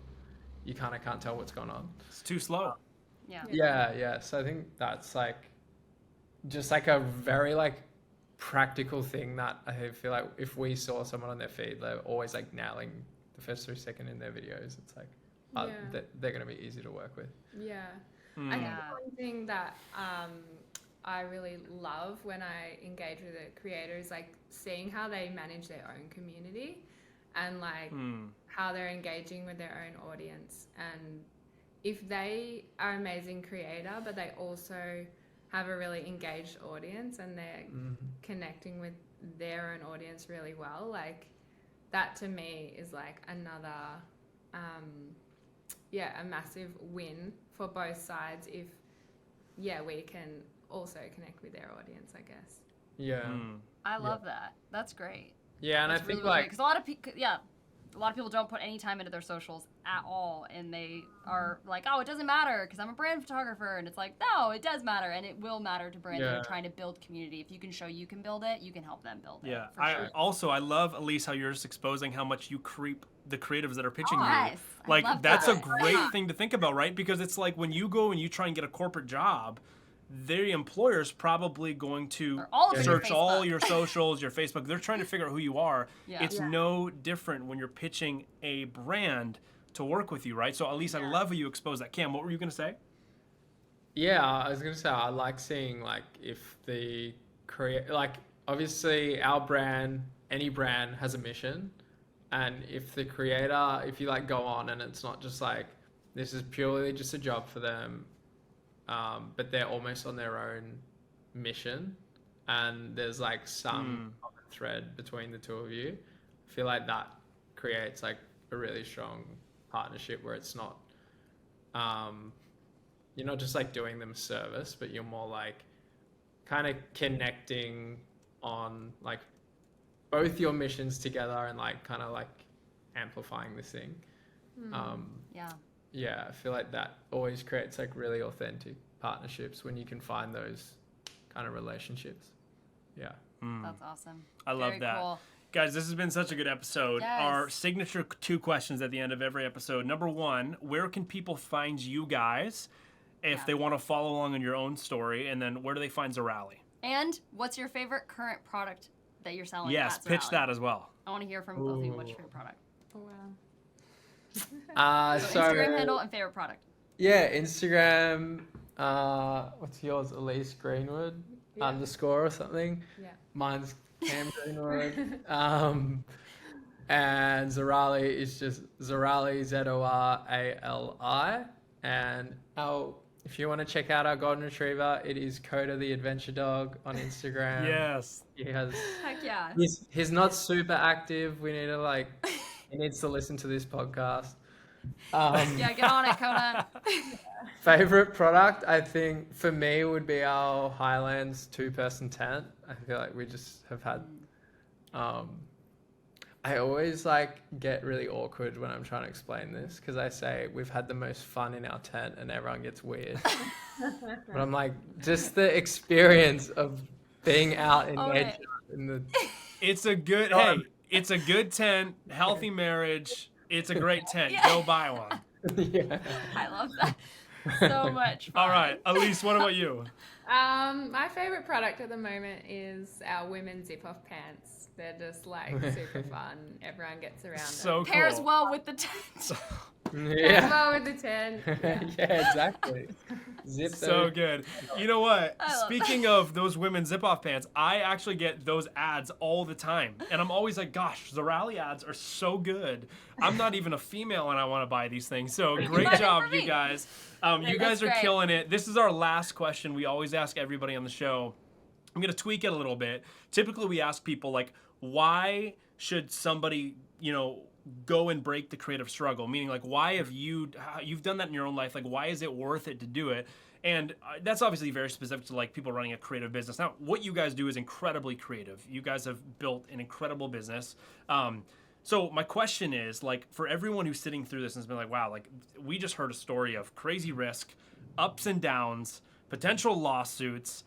you kind of can't tell what's going on. It's too slow. Yeah. So I think that's like just like a very like practical thing that I feel like if we saw someone on their feed, they're always like nailing the first 3 seconds in their videos. It's like they're going to be easy to work with. I think one thing that I really love when I engage with a creator is like seeing how they manage their own community, and like how they're engaging with their own audience. And if they are an amazing creator, but they also have a really engaged audience and they're connecting with their own audience really well, like that to me is like another, a massive win for both sides if, we can also connect with their audience, I guess. I love that. That's great. Yeah, and that's I think really, like because a lot of people don't put any time into their socials at all, and they are like, oh, it doesn't matter because I'm a brand photographer, and it's like, no, it does matter, and it will matter to brands that are trying to build community. If you can show you can build it, you can help them build it. I love, Elise, how you're just exposing how much you creep the creatives that are pitching you. Yes. Like, that's a great thing to think about, right? Because it's like when you go and you try and get a corporate job, the employer's probably going to search all your socials, your Facebook. They're trying to figure out who you are. Yeah. It's no different when you're pitching a brand to work with you, right? So Elise, I love how you expose that. Cam, what were you going to say? Yeah, I was going to say, I like seeing like if the like obviously our brand, any brand has a mission. And if the creator, if you like go on and it's not just like, this is purely just a job for them, but they're almost on their own mission, and there's like some common thread between the two of you, I feel like that creates like a really strong partnership where it's not, you're not just like doing them a service, but you're more like kind of connecting on like both your missions together and like kind of like amplifying this thing. Yeah, I feel like that always creates like really authentic partnerships when you can find those kind of relationships. Yeah. That's awesome. I love that. Cool. Guys, this has been such a good episode. Yes. Our signature 2 questions at the end of every episode. Number 1, where can people find you guys if they want to follow along on your own story? And then where do they find Zorali? And what's your favorite current product that you're selling? Yes, pitch that as well. I want to hear from both of you. What's your favorite product? Oh, wow. So Instagram handle and favorite product. Yeah, Instagram. What's yours? Elise Greenwood underscore or something. Yeah. Mine's Cam Greenwood. And Zorali is just Zorali, Zorali. And if you want to check out our golden retriever, it is Coda the Adventure Dog on Instagram. Yes. He has. Heck yeah. He's not super active. We need to like. He needs to listen to this podcast. Yeah, get on it, Coda. Favorite product, I think, for me would be our Highlands 2-person tent. I feel like we just have had... I always like get really awkward when I'm trying to explain this because I say we've had the most fun in our tent and everyone gets weird. But I'm like, just the experience of being out in nature. It's a good... Hey. It's a good tent, healthy marriage. It's a great tent. Go buy one. Yeah. I love that so much. All right, Elise, what about you? My favorite product at the moment is our women's zip-off pants. They're just like super fun. Everyone gets around so them. Pairs well with the tent. Yeah. Pairs well with the tent. Yeah, exactly. Zip so good. You know what? Speaking of those women's zip-off pants, I actually get those ads all the time. And I'm always like, gosh, Zorali ads are so good. I'm not even a female and I want to buy these things. So great job, you guys. You guys are killing it. This is our last question we always ask everybody on the show. I'm going to tweak it a little bit. Typically, we ask people, like, why should somebody, go and break the creative struggle? Meaning, like, why have you've done that in your own life? Like, why is it worth it to do it? And that's obviously very specific to, like, people running a creative business. Now, what you guys do is incredibly creative. You guys have built an incredible business. So my question is, like, for everyone who's sitting through this and has been like, wow, like, we just heard a story of crazy risk, ups and downs, potential lawsuits,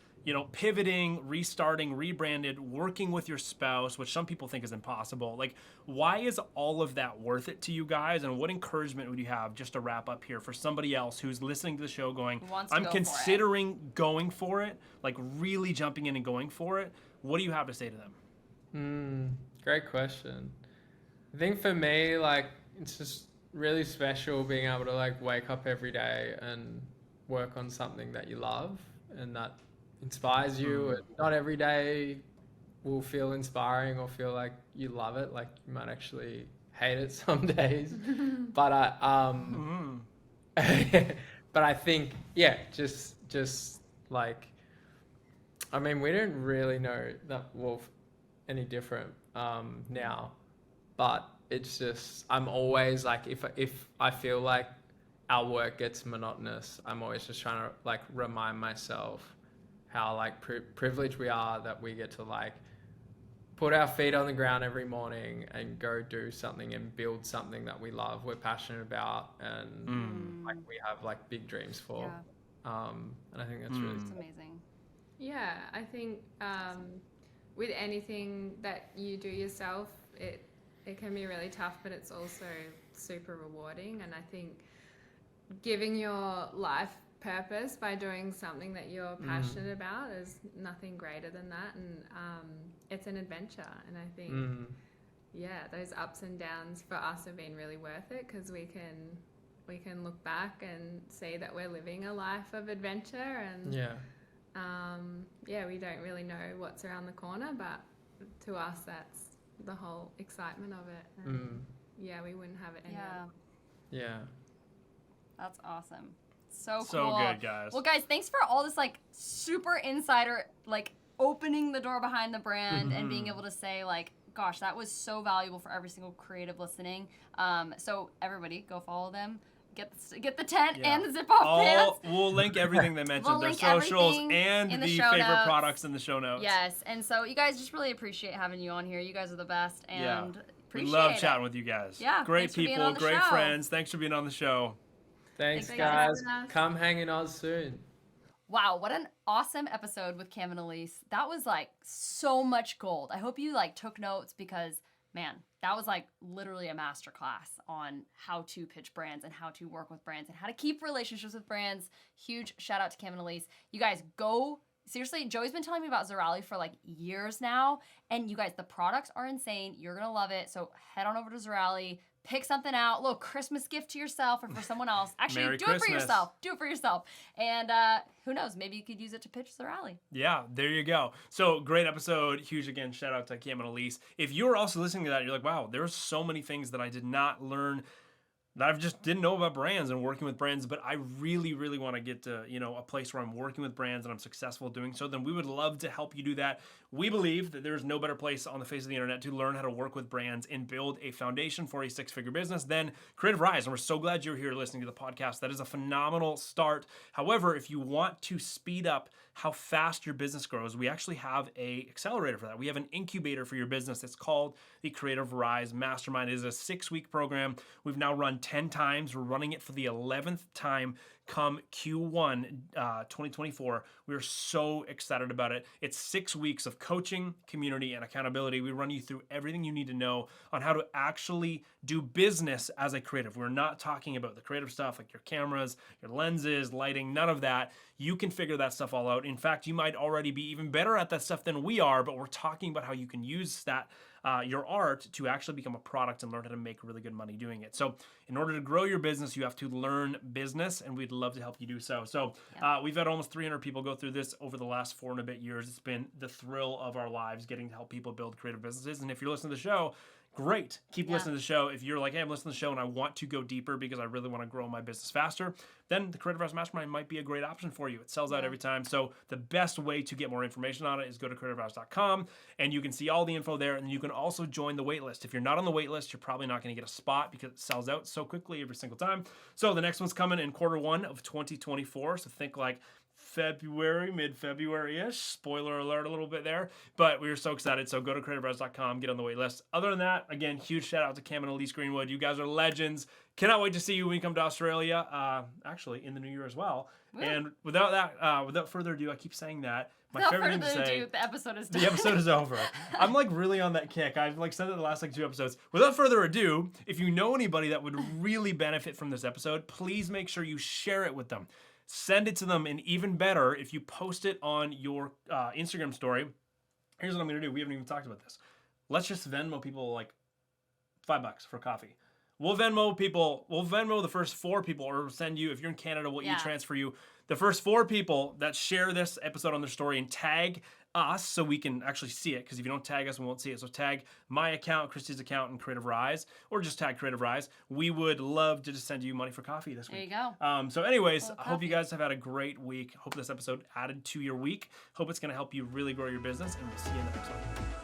pivoting, restarting, rebranded, working with your spouse, which some people think is impossible. Like, why is all of that worth it to you guys? And what encouragement would you have, just to wrap up here, for somebody else who's listening to the show going, I'm considering going for it, like really jumping in and going for it? What do you have to say to them? Great question. I think for me, like, it's just really special being able to like wake up every day and work on something that you love and that inspires you. And not every day will feel inspiring or feel like you love it. Like, you might actually hate it some days. But but I think, just like, I mean, we don't really know that Wolf any different now, but it's just, I'm always like, if I feel like our work gets monotonous, I'm always just trying to like remind myself how like privileged we are that we get to like put our feet on the ground every morning and go do something and build something that we love, we're passionate about, and like we have like big dreams for. And I think that's really amazing. Yeah, I think with anything that you do yourself, it can be really tough, but it's also super rewarding. And I think giving your life purpose by doing something that you're passionate about. There's nothing greater than that, and it's an adventure. And I think, those ups and downs for us have been really worth it, because we can look back and see that we're living a life of adventure, and we don't really know what's around the corner, but to us that's the whole excitement of it. And we wouldn't have it any other. That's awesome. So cool. So good, guys. Well, guys, thanks for all this like super insider, like opening the door behind the brand and being able to say like, gosh, that was so valuable for every single creative listening. So everybody go follow them. Get the tent and the zip-off pants. We'll link everything they mentioned, their socials and the favorite products in the show notes. Yes, and so you guys just really appreciate having you on here. You guys are the best, and we love chatting with you guys. Yeah, great people, great friends. Thanks for being on the show. Thanks guys. Come hang in Oz soon. Wow, what an awesome episode with Cam and Elise. That was like so much gold. I hope you like took notes, because man, that was like literally a masterclass on how to pitch brands and how to work with brands and how to keep relationships with brands. Huge shout out to Cam and Elise. You guys go, seriously, Joey's been telling me about Zorali for like years now. And you guys, the products are insane. You're going to love it. So head on over to Zorali. Pick something out, a little Christmas gift to yourself or for someone else. Actually, Merry do Christmas. it for yourself. Do it for yourself. And who knows, maybe you could use it to pitch Zorali. Yeah, there you go. So great episode. Huge again, shout out to Cam and Elise. If you're also listening to that, you're like, wow, there's so many things that I did not learn, that I just didn't know about brands and working with brands, but I really, really want to get to, a place where I'm working with brands and I'm successful doing so, then we would love to help you do that. We believe that there's no better place on the face of the internet to learn how to work with brands and build a foundation for a six-figure business than Creative Rise. And we're so glad you're here listening to the podcast. That is a phenomenal start. However, if you want to speed up how fast your business grows, we actually have a accelerator for that. We have an incubator for your business. It's called the Creative Rise Mastermind. It is a 6-week program. We've now run 10 times. We're running it for the 11th time come Q1 2024. We're so excited about it. It's 6 weeks of coaching, community, and accountability. We run you through everything you need to know on how to actually do business as a creative. We're not talking about the creative stuff like your cameras, your lenses, lighting, none of that. You can figure that stuff all out. In fact, you might already be even better at that stuff than we are, but we're talking about how you can use that your art to actually become a product and learn how to make really good money doing it. So in order to grow your business, you have to learn business, and we'd love to help you do so. So we've had almost 300 people go through this over the last 4 and a bit years. It's been the thrill of our lives getting to help people build creative businesses. And if you're listening to the show, great. Keep listening to the show. If you're like, hey, I'm listening to the show and I want to go deeper because I really want to grow my business faster, then the Creative Rise Mastermind might be a great option for you. It sells out every time. So the best way to get more information on it is go to creativerise.com, and you can see all the info there. And you can also join the waitlist. If you're not on the waitlist, you're probably not going to get a spot because it sells out so quickly every single time. So the next one's coming in Q1 of 2024. So think like February, mid-February-ish. Spoiler alert a little bit there. But we were so excited. So go to creativerise.com, get on the wait list. Other than that, again, huge shout out to Cam and Elise Greenwood. You guys are legends. Cannot wait to see you when you come to Australia, actually in the new year as well. Woo. And without further ado, I keep saying that. Without further ado, the episode is done. The episode is over. I'm like really on that kick. I've like said it the last like 2 episodes. Without further ado, if you know anybody that would really benefit from this episode, please make sure you share it with them. Send it to them, and even better, if you post it on your Instagram story. Here's what I'm going to do. We haven't even talked about this. Let's just Venmo people like $5 for coffee. We'll Venmo people. We'll Venmo the first 4 people, or send you, if you're in Canada, we'll transfer you. The first 4 people that share this episode on their story and tag us so we can actually see it, because if you don't tag us, we won't see it. So tag my account, Christy's account, and Creative Rise, or just tag Creative Rise. We would love to just send you money for coffee this week. There you go. So anyways, I hope you guys have had a great week. Hope this episode added to your week. Hope it's going to help you really grow your business, and we'll see you in the next one.